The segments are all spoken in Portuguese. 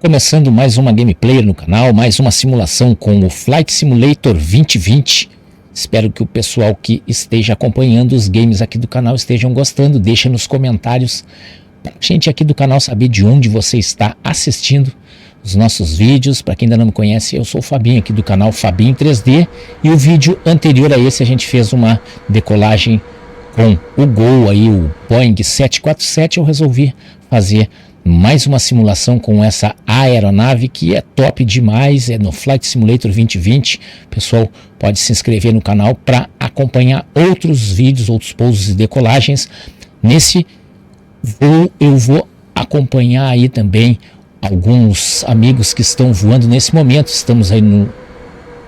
Começando mais uma gameplay no canal, mais uma simulação com o Flight Simulator 2020. Espero que o pessoal que esteja acompanhando os games aqui do canal estejam gostando. Deixa nos comentários para a gente aqui do canal saber de onde você está assistindo os nossos vídeos. Para quem ainda não me conhece, eu sou o Fabinho aqui do canal Fabinho 3D. E o vídeo anterior a esse a gente fez uma decolagem com o Gol aí, o Boeing 747. Eu resolvi fazer mais uma simulação com essa aeronave que é top demais, é no Flight Simulator 2020. O pessoal pode se inscrever no canal para acompanhar outros vídeos, outros pousos e decolagens. Nesse voo eu vou acompanhar aí também alguns amigos que estão voando nesse momento. Estamos aí no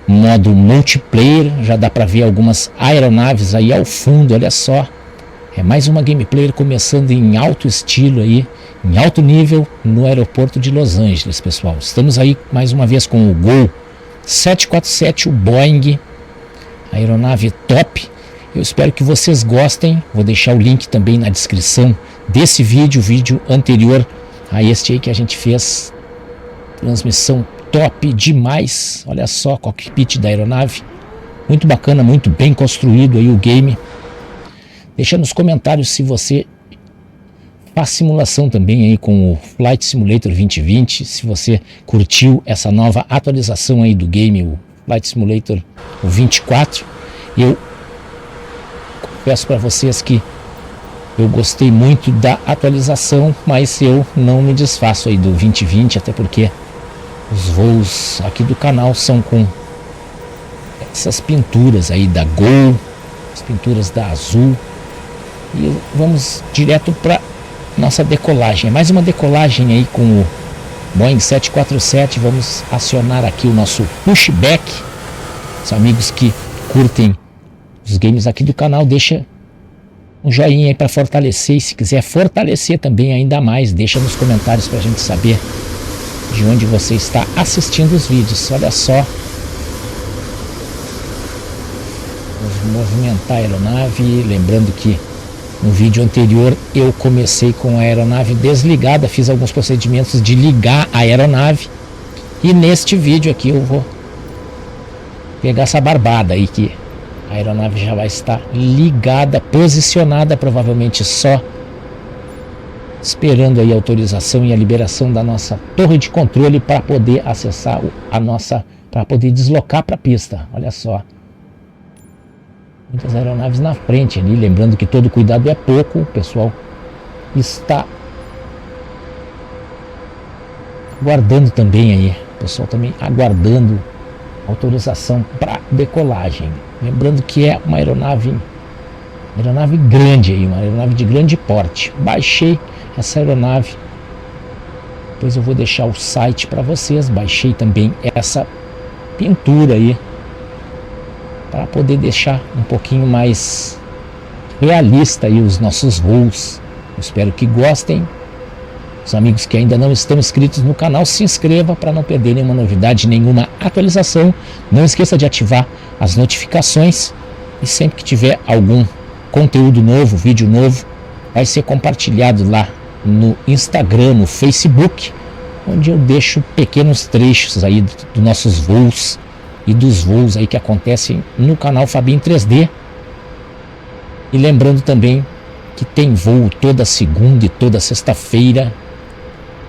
modo multiplayer, já dá para ver algumas aeronaves aí ao fundo, olha só. É mais uma gameplay começando em alto estilo aí, em alto nível, no aeroporto de Los Angeles, pessoal. Estamos aí mais uma vez com o Gol 747, o Boeing, aeronave top. Eu espero que vocês gostem. Vou deixar o link também na descrição desse vídeo, vídeo anterior a este aí que a gente fez. Transmissão top demais. Olha só o cockpit da aeronave. Muito bacana, muito bem construído aí o game. Deixa nos comentários se você faz simulação também aí com o Flight Simulator 2020, se você curtiu essa nova atualização aí do game, o Flight Simulator 24. Eu confesso para vocês que eu gostei muito da atualização, mas eu não me desfaço aí do 2020, até porque os voos aqui do canal são com essas pinturas aí da Gol, as pinturas da Azul. E vamos direto para nossa decolagem. Mais uma decolagem aí com o Boeing 747. Vamos acionar aqui o nosso pushback. Os amigos que curtem os games aqui do canal, deixa um joinha aí para fortalecer. E se quiser fortalecer também ainda mais, deixa nos comentários para a gente saber de onde você está assistindo os vídeos. Olha só. Vamos movimentar a aeronave, lembrando que no vídeo anterior eu comecei com a aeronave desligada, fiz alguns procedimentos de ligar a aeronave. E neste vídeo aqui eu vou pegar essa barbada aí, que a aeronave já vai estar ligada, posicionada, provavelmente só esperando aí a autorização e a liberação da nossa torre de controle para poder acessar para poder deslocar para a pista. Olha só. Muitas aeronaves na frente ali, lembrando que todo cuidado é pouco. O pessoal está aguardando também aí, o pessoal também aguardando autorização para decolagem. Lembrando que é uma aeronave grande aí, uma aeronave de grande porte. Baixei essa aeronave, depois eu vou deixar o site para vocês. Baixei também essa pintura aí, para poder deixar um pouquinho mais realista aí os nossos voos. Eu espero que gostem. Os amigos que ainda não estão inscritos no canal, se inscreva para não perder nenhuma novidade, nenhuma atualização. Não esqueça de ativar as notificações e sempre que tiver algum conteúdo novo, vídeo novo, vai ser compartilhado lá no Instagram, no Facebook, onde eu deixo pequenos trechos aí dos nossos voos e dos voos aí que acontecem no canal Fabinho 3D. E lembrando também que tem voo toda segunda e toda sexta-feira.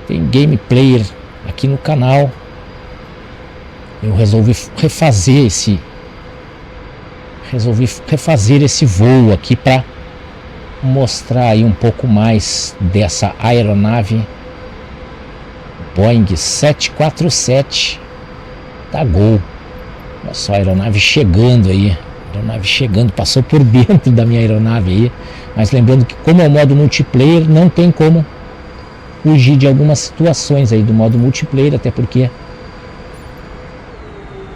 Tem gameplay aqui no canal. Eu resolvi refazer esse voo aqui para mostrar aí um pouco mais dessa aeronave Boeing 747 da Gol. Olha só a aeronave chegando aí, passou por dentro da minha aeronave aí, mas lembrando que como é o modo multiplayer, não tem como fugir de algumas situações aí do modo multiplayer, até porque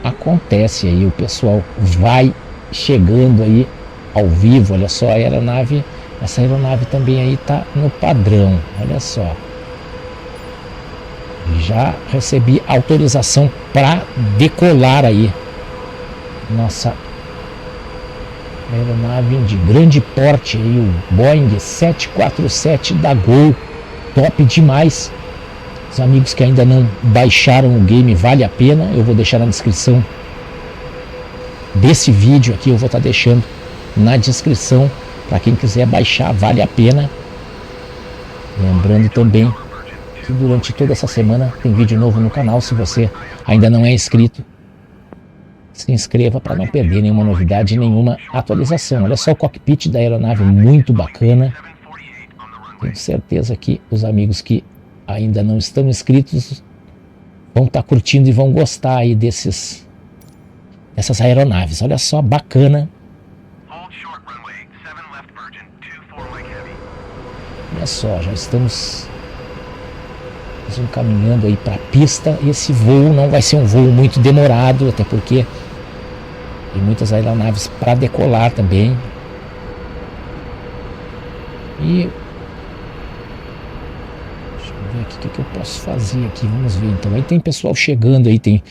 acontece aí, o pessoal vai chegando aí ao vivo. Olha só a aeronave, essa aeronave também aí tá no padrão, olha só. Já recebi autorização para decolar aí nossa aeronave de grande porte aí, o Boeing 747 da Gol, top demais. Os amigos que ainda não baixaram o game, vale a pena. Eu vou deixar na descrição desse vídeo aqui, eu vou estar deixando na descrição para quem quiser baixar, vale a pena. Lembrando também que durante toda essa semana tem vídeo novo no canal. Se você ainda não é inscrito, se inscreva para não perder nenhuma novidade, nenhuma atualização. Olha só o cockpit da aeronave, muito bacana. Tenho certeza que os amigos que ainda não estão inscritos vão estar curtindo e vão gostar aí dessas aeronaves. Olha só, bacana. Olha só, já estamos caminhando aí para a pista. Esse voo não vai ser um voo muito demorado, até porque tem muitas aeronaves para decolar também. E deixa eu ver aqui o que eu posso fazer aqui. Vamos ver então. Aí tem pessoal chegando aí, tem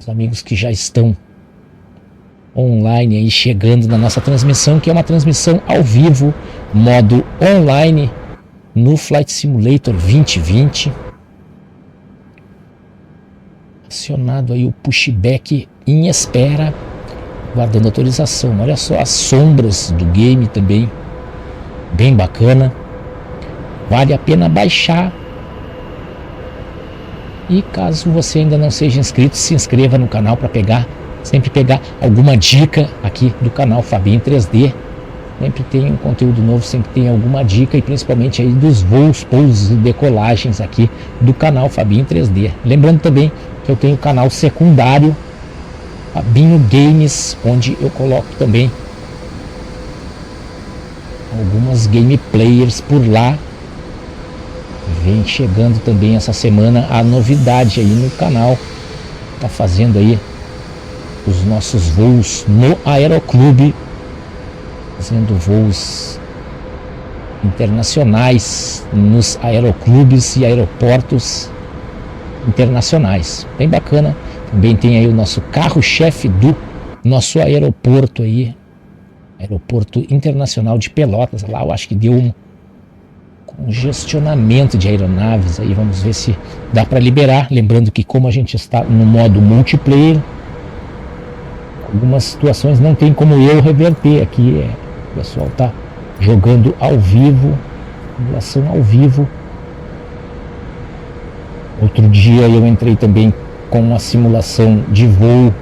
os amigos que já estão online aí chegando na nossa transmissão, que é uma transmissão ao vivo, modo online, no Flight Simulator 2020. Acionado aí o pushback em espera, guardando autorização. Olha só as sombras do game também, bem bacana. Vale a pena baixar. E caso você ainda não seja inscrito, se inscreva no canal para sempre pegar alguma dica aqui do canal Fabinho 3D. Sempre tem um conteúdo novo, sempre tem alguma dica, e principalmente aí dos voos, pousos e decolagens aqui do canal Fabinho 3D. Lembrando também que eu tenho o canal secundário Fabinho Games, onde eu coloco também algumas gameplayers por lá. Vem chegando também essa semana a novidade aí no canal. Tá fazendo aí os nossos voos no Aeroclube, fazendo voos internacionais nos aeroclubes e aeroportos internacionais. Bem bacana. Também tem aí o nosso carro-chefe do nosso aeroporto aí, Aeroporto Internacional de Pelotas. Lá eu acho que deu um congestionamento de aeronaves aí. Vamos ver se dá para liberar. Lembrando que como a gente está no modo multiplayer, algumas situações não tem como eu reverter aqui. O pessoal tá jogando ao vivo, simulação ao vivo. Outro dia eu entrei também com uma simulação de voo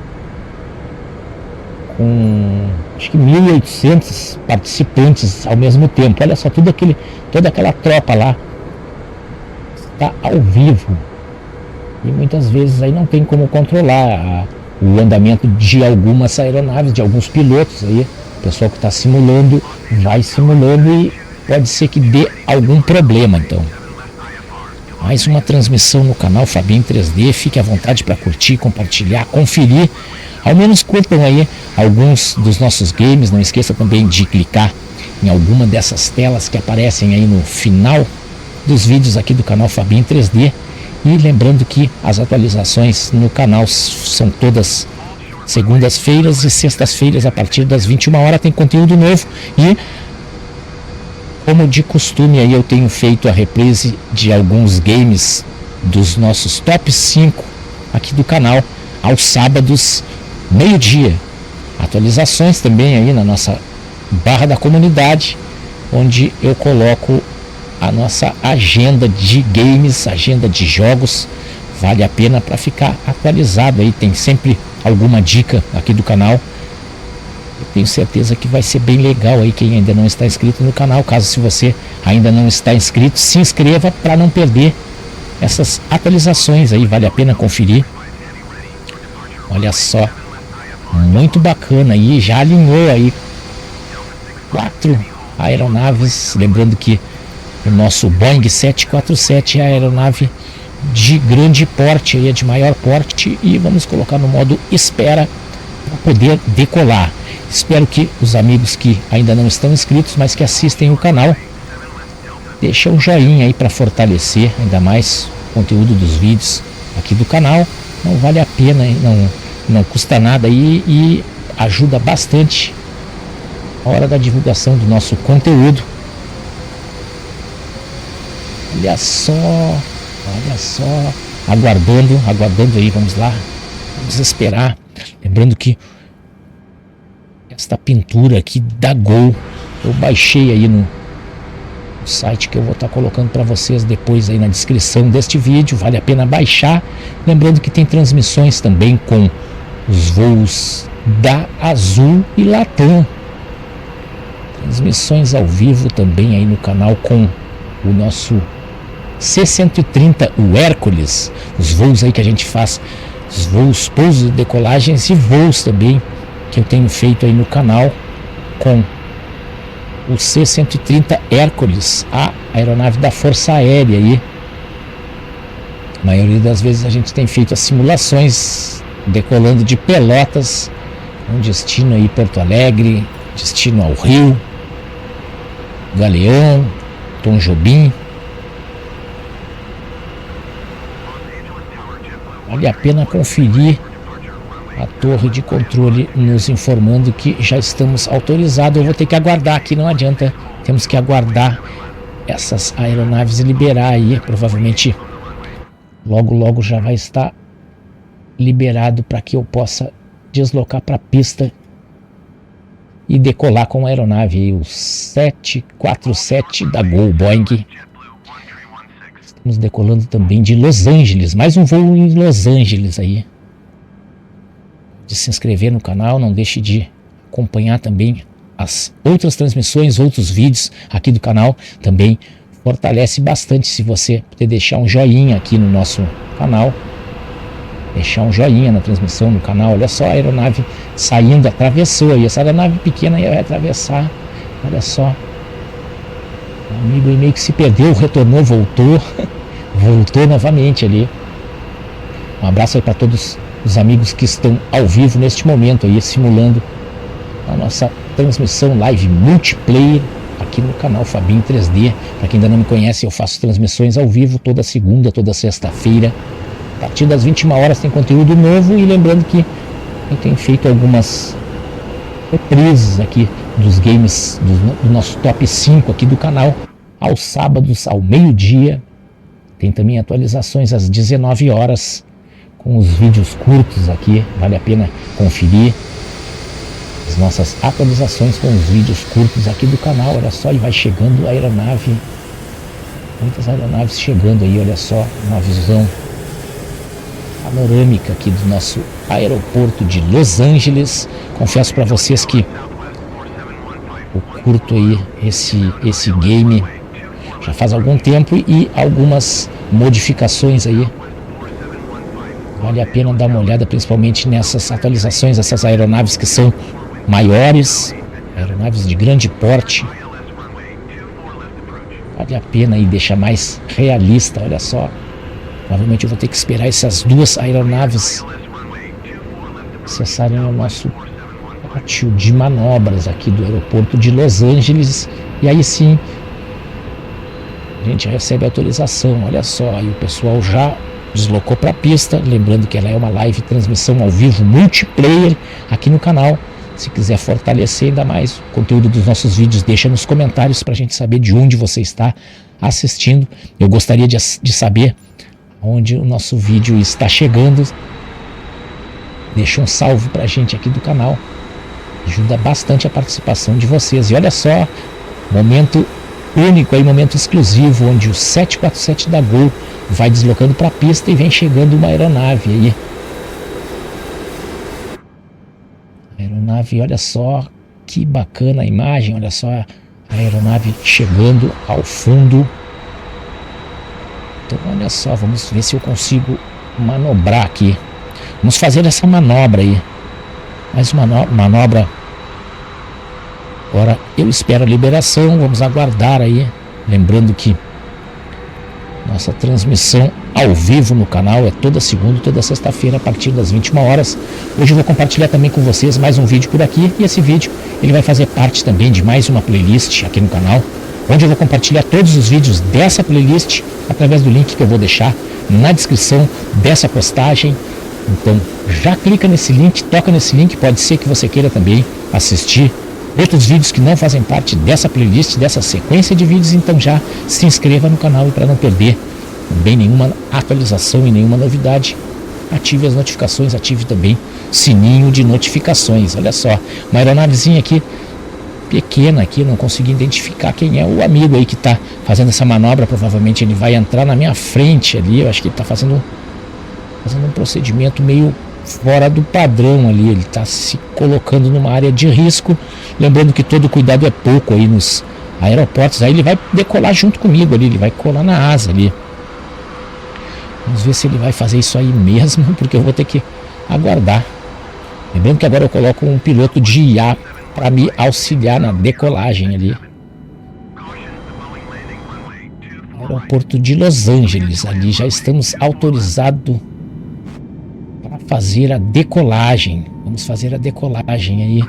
com acho que 1.800 participantes ao mesmo tempo. Olha só, toda aquela tropa lá está ao vivo. E muitas vezes aí não tem como controlar o andamento de algumas aeronaves, de alguns pilotos aí. O pessoal que está simulando, vai simulando e pode ser que dê algum problema. Então, mais uma transmissão no canal Fabinho 3D. Fique à vontade para curtir, compartilhar, conferir. Ao menos curtam aí alguns dos nossos games. Não esqueça também de clicar em alguma dessas telas que aparecem aí no final dos vídeos aqui do canal Fabinho 3D. E lembrando que as atualizações no canal são todas segundas-feiras e sextas-feiras a partir das 21 horas tem conteúdo novo. E como de costume aí eu tenho feito a reprise de alguns games dos nossos top 5 aqui do canal aos sábados, meio-dia. Atualizações também aí na nossa barra da comunidade, onde eu coloco a nossa agenda de games, agenda de jogos. Vale a pena para ficar atualizado aí, tem sempre alguma dica aqui do canal. Eu tenho certeza que vai ser bem legal aí quem ainda não está inscrito no canal. Caso se você ainda não está inscrito, se inscreva para não perder essas atualizações aí, vale a pena conferir. Olha só, muito bacana aí, já alinhou aí 4 aeronaves. Lembrando que o nosso Boeing 747 é a aeronave de grande porte, aí é de maior porte, e vamos colocar no modo espera para poder decolar. Espero que os amigos que ainda não estão inscritos, mas que assistem o canal, deixem um joinha aí para fortalecer ainda mais o conteúdo dos vídeos aqui do canal. Não vale a pena, não custa nada aí e ajuda bastante a hora da divulgação do nosso conteúdo. olha só, aguardando aí, vamos lá, vamos esperar. Lembrando que esta pintura aqui da Gol, eu baixei aí no site que eu vou estar colocando para vocês depois aí na descrição deste vídeo, vale a pena baixar. Lembrando que tem transmissões também com os voos da Azul e Latam, transmissões ao vivo também aí no canal com o nosso C-130, o Hércules, os voos aí que a gente faz, os voos, pousos, decolagens e voos também que eu tenho feito aí no canal com o C-130 Hércules, a aeronave da Força Aérea aí. A maioria das vezes a gente tem feito as simulações decolando de Pelotas, um destino aí Porto Alegre, destino ao Rio, Galeão, Tom Jobim. Vale a pena conferir a torre de controle nos informando que já estamos autorizados. Eu vou ter que aguardar aqui, não adianta, temos que aguardar essas aeronaves liberar aí, provavelmente logo já vai estar liberado para que eu possa deslocar para a pista e decolar com a aeronave aí, o 747 da Gol Boeing. Estamos decolando também de Los Angeles, mais um voo em Los Angeles aí. De se inscrever no canal, não deixe de acompanhar também as outras transmissões, outros vídeos aqui do canal. Também fortalece bastante se você puder deixar um joinha aqui no nosso canal, deixar um joinha na transmissão no canal. Olha só a aeronave saindo, atravessou aí, essa aeronave pequena ia atravessar, olha só, o amigo aí meio que se perdeu, retornou, voltou novamente ali. Um abraço aí para todos os amigos que estão ao vivo neste momento aí, simulando a nossa transmissão live multiplayer aqui no canal Fabinho 3D. Para quem ainda não me conhece, eu faço transmissões ao vivo toda segunda, toda sexta-feira. A partir das 21 horas tem conteúdo novo, e lembrando que eu tenho feito algumas reprises aqui dos games do nosso top 5 aqui do canal, aos sábados ao meio-dia. Tem também atualizações às 19 horas com os vídeos curtos aqui, vale a pena conferir as nossas atualizações com os vídeos curtos aqui do canal. Olha só, e vai chegando a aeronave, muitas aeronaves chegando aí, olha só, uma visão panorâmica aqui do nosso aeroporto de Los Angeles. Confesso para vocês que eu curto aí esse game já faz algum tempo, e algumas modificações aí vale a pena dar uma olhada, principalmente nessas atualizações, essas aeronaves que são maiores, aeronaves de grande porte. Vale a pena aí deixar mais realista. Olha só, provavelmente eu vou ter que esperar essas duas aeronaves acessarem o nosso pátio de manobras aqui do aeroporto de Los Angeles, e aí sim a gente recebe a autorização. Olha só, aí o pessoal já deslocou para a pista. Lembrando que ela é uma live transmissão ao vivo multiplayer aqui no canal. Se quiser fortalecer ainda mais o conteúdo dos nossos vídeos, deixa nos comentários para a gente saber de onde você está assistindo. Eu gostaria de saber onde o nosso vídeo está chegando. Deixa um salve para a gente aqui do canal, ajuda bastante a participação de vocês. E olha só, momento único aí, momento exclusivo, onde o 747 da Gol vai deslocando para a pista e vem chegando uma aeronave aí. Aeronave, olha só que bacana a imagem, olha só a aeronave chegando ao fundo. Então olha só, vamos ver se eu consigo manobrar aqui. Vamos fazer essa manobra aí, mais uma manobra. Agora eu espero a liberação, vamos aguardar aí. Lembrando que nossa transmissão ao vivo no canal é toda segunda e toda sexta-feira a partir das 21 horas. Hoje eu vou compartilhar também com vocês mais um vídeo por aqui, e esse vídeo ele vai fazer parte também de mais uma playlist aqui no canal, onde eu vou compartilhar todos os vídeos dessa playlist através do link que eu vou deixar na descrição dessa postagem. Então já clica nesse link, toca nesse link, pode ser que você queira também assistir outros vídeos que não fazem parte dessa playlist, dessa sequência de vídeos, então já se inscreva no canal para não perder também nenhuma atualização e nenhuma novidade. Ative as notificações, ative também sininho de notificações. Olha só, uma aeronavezinha aqui pequena aqui, não consegui identificar quem é o amigo aí que está fazendo essa manobra. Provavelmente ele vai entrar na minha frente ali. Eu acho que ele está fazendo um procedimento meio fora do padrão ali. Ele está se colocando numa área de risco. Lembrando que todo cuidado é pouco aí nos aeroportos. Aí ele vai decolar junto comigo ali, ele vai colar na asa ali. Vamos ver se ele vai fazer isso aí mesmo, porque eu vou ter que aguardar. Lembrando que agora eu coloco um piloto de IA para me auxiliar na decolagem ali. Aeroporto de Los Angeles, ali já estamos autorizados para fazer a decolagem. Vamos fazer a decolagem aí.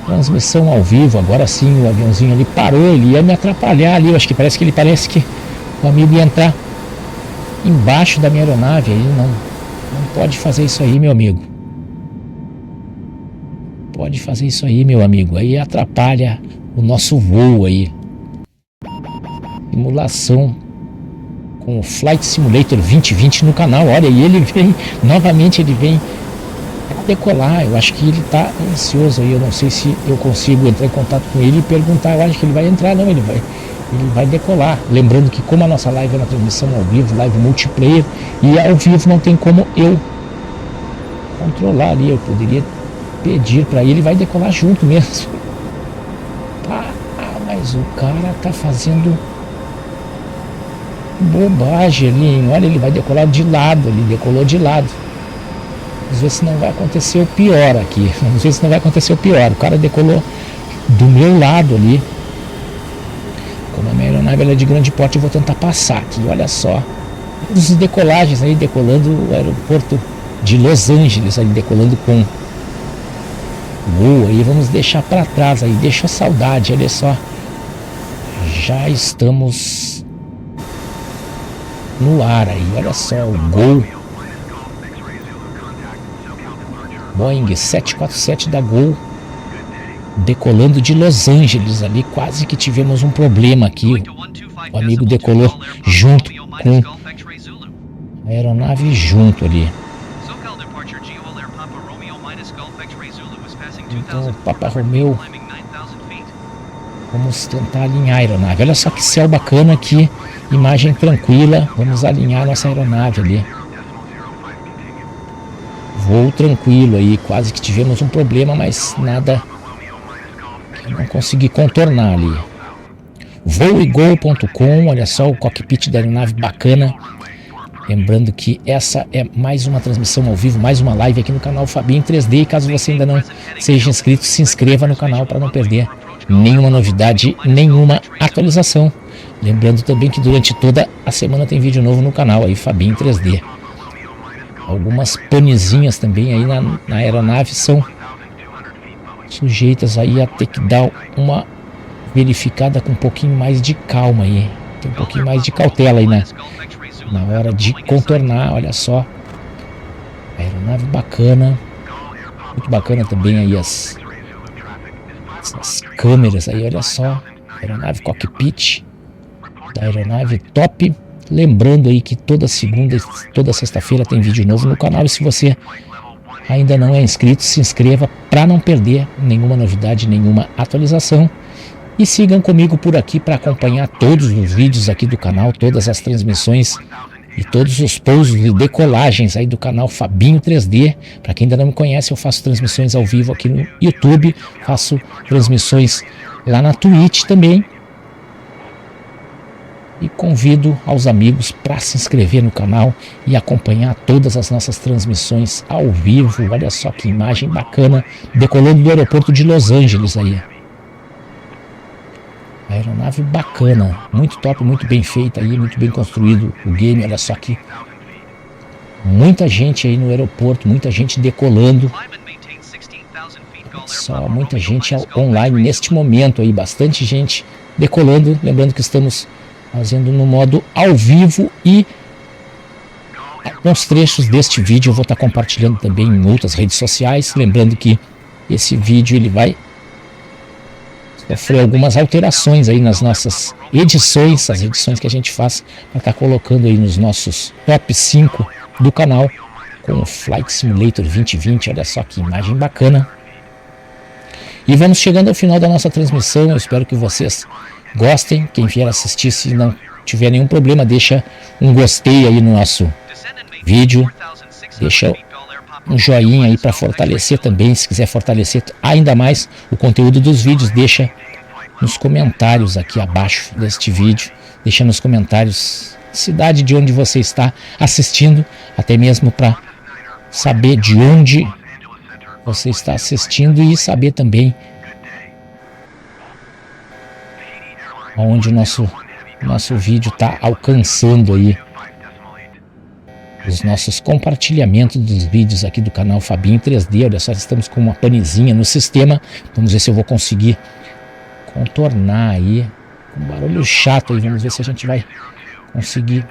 Transmissão ao vivo, agora sim o aviãozinho ali parou, ele ia me atrapalhar ali. Eu acho que parece que o amigo ia entrar embaixo da minha aeronave aí. Não pode fazer isso aí, meu amigo. Pode fazer isso aí, meu amigo. Aí atrapalha o nosso voo aí. Simulação com o Flight Simulator 2020 no canal. Olha, e ele vem, novamente ele vem a decolar. Eu acho que ele está ansioso aí. Eu não sei se eu consigo entrar em contato com ele e perguntar. Eu acho que ele vai entrar, não, ele vai decolar. Lembrando que como a nossa live é uma transmissão ao vivo, live multiplayer, e ao vivo não tem como eu controlar ali. Eu poderia pedir para ele, vai decolar junto mesmo. Mas o cara tá fazendo bobagem ali, hein? Olha, ele vai decolar de lado, ele decolou de lado. Vamos ver se não vai acontecer o pior aqui. Vamos ver se não vai acontecer o pior. O cara decolou do meu lado ali. Como a minha aeronave ela é de grande porte, eu vou tentar passar aqui. Olha só, as decolagens aí, decolando o aeroporto de Los Angeles, aí decolando com voo aí. Vamos deixar para trás aí, deixa a saudade. Olha só, já estamos no ar aí. Olha só o Gol, Boeing 747 da Gol, decolando de Los Angeles ali. Quase que tivemos um problema aqui. O amigo decolou junto com a aeronave junto ali. Então, Papa Romeo, vamos tentar alinhar a aeronave. Olha só que céu bacana aqui, imagem tranquila. Vamos alinhar nossa aeronave ali. Voo tranquilo aí. Quase que tivemos um problema, mas nada que eu não consegui contornar ali. Voegol.com, olha só o cockpit da aeronave bacana. Lembrando que essa é mais uma transmissão ao vivo, mais uma live aqui no canal Fabinho 3D. E caso você ainda não seja inscrito, se inscreva no canal para não perder nenhuma novidade, nenhuma atualização. Lembrando também que durante toda a semana tem vídeo novo no canal aí, Fabinho 3D. Algumas panezinhas também aí na aeronave são sujeitas aí a ter que dar uma verificada com um pouquinho mais de calma aí. Tem um pouquinho mais de cautela aí na hora de contornar. Olha só, aeronave bacana, muito bacana também aí as câmeras aí. Olha só, aeronave cockpit da aeronave top. Lembrando aí que toda segunda e toda sexta-feira tem vídeo novo no canal, e se você ainda não é inscrito, se inscreva para não perder nenhuma novidade, nenhuma atualização. E sigam comigo por aqui para acompanhar todos os vídeos aqui do canal, todas as transmissões e todos os pousos e decolagens aí do canal Fabinho 3D. Para quem ainda não me conhece, eu faço transmissões ao vivo aqui no YouTube, faço transmissões lá na Twitch também. E convido aos amigos para se inscrever no canal e acompanhar todas as nossas transmissões ao vivo. Olha só que imagem bacana, decolando do aeroporto de Los Angeles aí. Aeronave bacana, muito top, muito bem feita aí, muito bem construído o game. Olha só que muita gente aí no aeroporto, muita gente decolando. Só muita gente online neste momento aí, bastante gente decolando. Lembrando que estamos fazendo no modo ao vivo, e alguns trechos deste vídeo eu vou estar compartilhando também em outras redes sociais. Lembrando que esse vídeo ele vai sofrer algumas alterações aí nas nossas edições, as edições que a gente faz para estar colocando aí nos nossos top 5 do canal com o Flight Simulator 2020. Olha só que imagem bacana. E vamos chegando ao final da nossa transmissão. Eu espero que vocês gostem. Quem vier assistir, se não tiver nenhum problema, deixa um gostei aí no nosso vídeo, deixa um joinha aí para fortalecer também. Se quiser fortalecer ainda mais o conteúdo dos vídeos, deixa nos comentários aqui abaixo deste vídeo, deixa nos comentários cidade de onde você está assistindo, até mesmo para saber de onde você está assistindo e saber também onde o nosso vídeo está alcançando aí, os nossos compartilhamentos dos vídeos aqui do canal Fabinho 3D. Olha só, estamos com uma panezinha no sistema. Vamos ver se eu vou conseguir contornar aí, um barulho chato aí. Vamos ver se a gente vai conseguir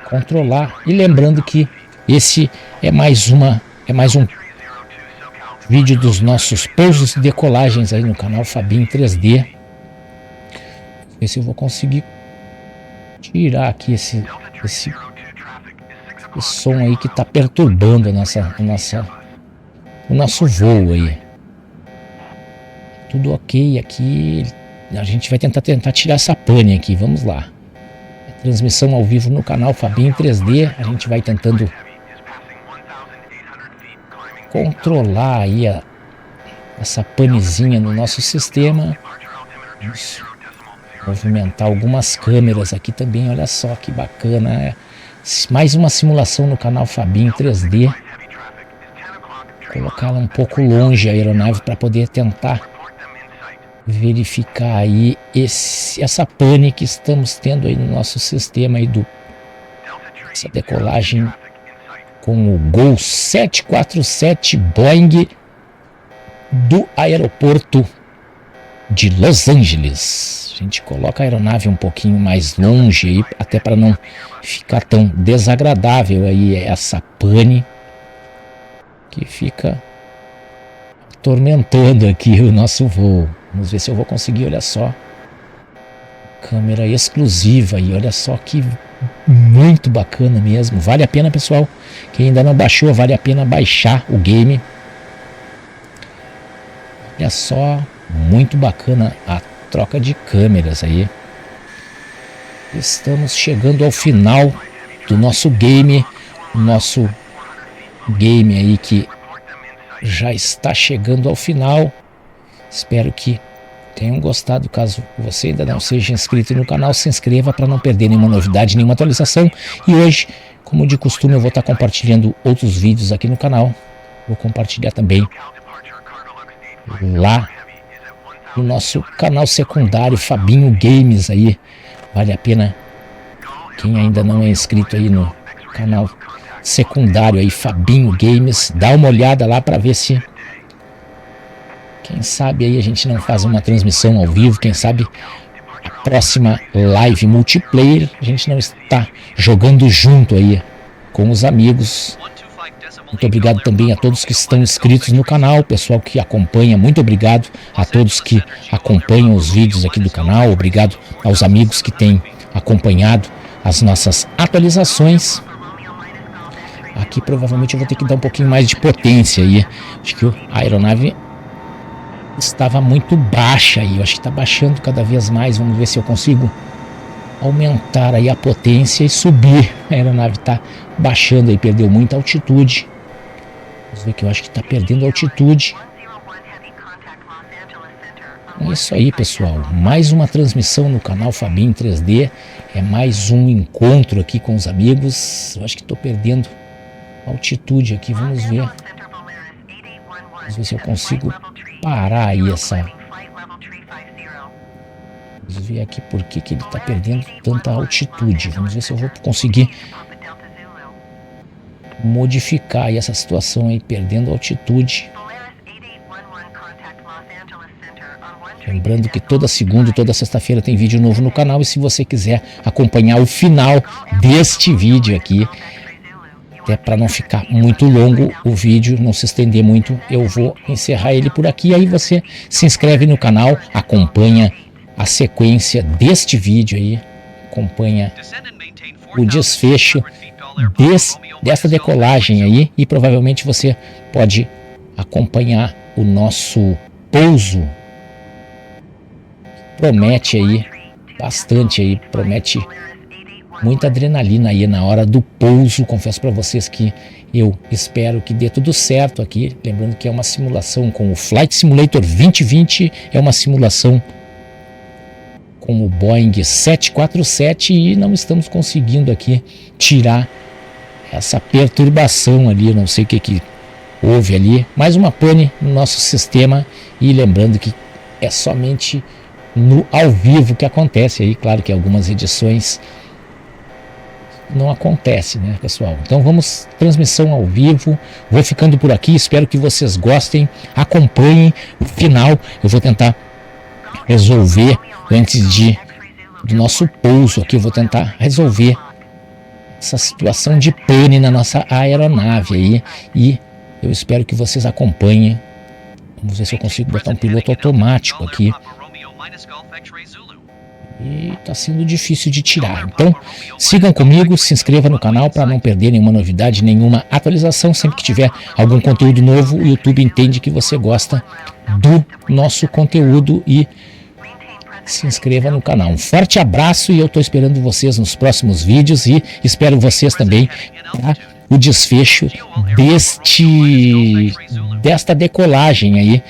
controlar. E lembrando que esse é mais um vídeo dos nossos pousos e decolagens aí no canal Fabinho 3D. Vamos ver se eu vou conseguir tirar aqui esse som aí que está perturbando o nosso voo aí. Tudo ok aqui. A gente vai tentar tirar essa pane aqui. Vamos lá. Transmissão ao vivo no canal Fabinho 3D. A gente vai tentando controlar aí essa panezinha no nosso sistema. Vamos movimentar algumas câmeras aqui também. Olha só que bacana. Mais uma simulação no canal Fabinho 3D. Colocar ela um pouco longe a aeronave para poder tentar verificar aí essa pane que estamos tendo aí no nosso sistema aí essa decolagem com o Gol 747 Boeing do aeroporto de Los Angeles. A gente coloca a aeronave um pouquinho mais longe aí, até para não ficar tão desagradável aí essa pane que fica atormentando aqui o nosso voo. Vamos ver se eu vou conseguir. Olha só, câmera exclusiva aí, olha só que muito bacana mesmo. Vale a pena, pessoal, quem ainda não baixou, vale a pena baixar o game. Olha só, muito bacana a troca de câmeras aí. Estamos chegando ao final do nosso game, o nosso game aí que já está chegando ao final. Espero que tenham gostado. Caso você ainda não seja inscrito no canal, se inscreva para não perder nenhuma novidade, nenhuma atualização. E hoje, como de costume, eu vou estar compartilhando outros vídeos aqui no canal. Vou compartilhar também lá no nosso canal secundário Fabinho Games aí. Vale a pena, quem ainda não é inscrito aí no canal secundário aí Fabinho Games, dá uma olhada lá para ver se quem sabe aí a gente não faz uma transmissão ao vivo. Quem sabe a próxima live multiplayer a gente não está jogando junto aí com os amigos. Muito obrigado também a todos que estão inscritos no canal, pessoal que acompanha. Muito obrigado a todos que acompanham os vídeos aqui do canal. Obrigado aos amigos que têm acompanhado as nossas atualizações. Aqui provavelmente eu vou ter que dar um pouquinho mais de potência aí. Acho que a aeronave estava muito baixa aí. Eu acho que está baixando cada vez mais. Vamos ver se eu consigo aumentar aí a potência e subir. A aeronave está baixando aí, perdeu muita altitude. Vamos ver que eu acho que está perdendo altitude. É isso aí, pessoal. Mais uma transmissão no canal Fabinho 3D. É mais um encontro aqui com os amigos. Eu acho que estou perdendo altitude aqui. Vamos ver. Vamos ver se eu consigo parar aí essa. Vamos ver aqui por que ele está perdendo tanta altitude. Vamos ver se eu vou conseguir modificar aí essa situação aí, perdendo altitude. Lembrando que toda segunda e toda sexta-feira tem vídeo novo no canal. E se você quiser acompanhar o final deste vídeo aqui, até para não ficar muito longo o vídeo, não se estender muito, eu vou encerrar ele por aqui. Aí você se inscreve no canal, acompanha a sequência deste vídeo aí, acompanha o desfecho dessa decolagem aí, e provavelmente você pode acompanhar o nosso pouso. Promete aí bastante aí, promete muita adrenalina aí na hora do pouso. Confesso para vocês que eu espero que dê tudo certo aqui, lembrando que é uma simulação com o Flight Simulator 2020, é uma simulação com o Boeing 747 e não estamos conseguindo aqui tirar essa perturbação ali, eu não sei o que houve ali, mais uma pane no nosso sistema. E lembrando que é somente no ao vivo que acontece aí, claro que algumas edições não acontece, né, pessoal? Então vamos, transmissão ao vivo. Vou ficando por aqui, espero que vocês gostem, acompanhem o final. Eu vou tentar resolver antes do nosso pouso aqui, eu vou tentar resolver essa situação de pane na nossa aeronave aí, e eu espero que vocês acompanhem. Vamos ver se eu consigo botar um piloto automático aqui. E está sendo difícil de tirar. Então sigam comigo, se inscreva no canal para não perder nenhuma novidade, nenhuma atualização. Sempre que tiver algum conteúdo novo, o YouTube entende que você gosta do nosso conteúdo e se inscreva no canal. Um forte abraço e eu estou esperando vocês nos próximos vídeos, e espero vocês também para o desfecho desta decolagem aí,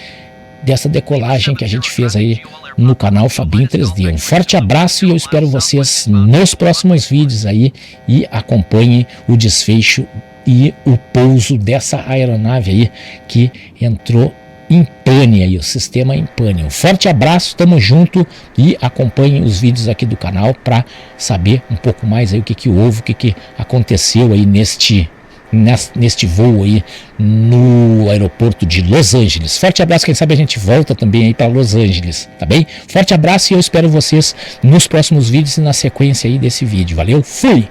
dessa decolagem que a gente fez aí no canal Fabinho 3D. Um forte abraço e eu espero vocês nos próximos vídeos aí, e acompanhem o desfecho e o pouso dessa aeronave aí que entrou em pane aí, o sistema em pane. Um forte abraço, tamo junto, e acompanhem os vídeos aqui do canal para saber um pouco mais aí o que houve, o que aconteceu aí neste voo aí no aeroporto de Los Angeles. Forte abraço, quem sabe a gente volta também aí para Los Angeles, tá bem? Forte abraço e eu espero vocês nos próximos vídeos e na sequência aí desse vídeo. Valeu, fui!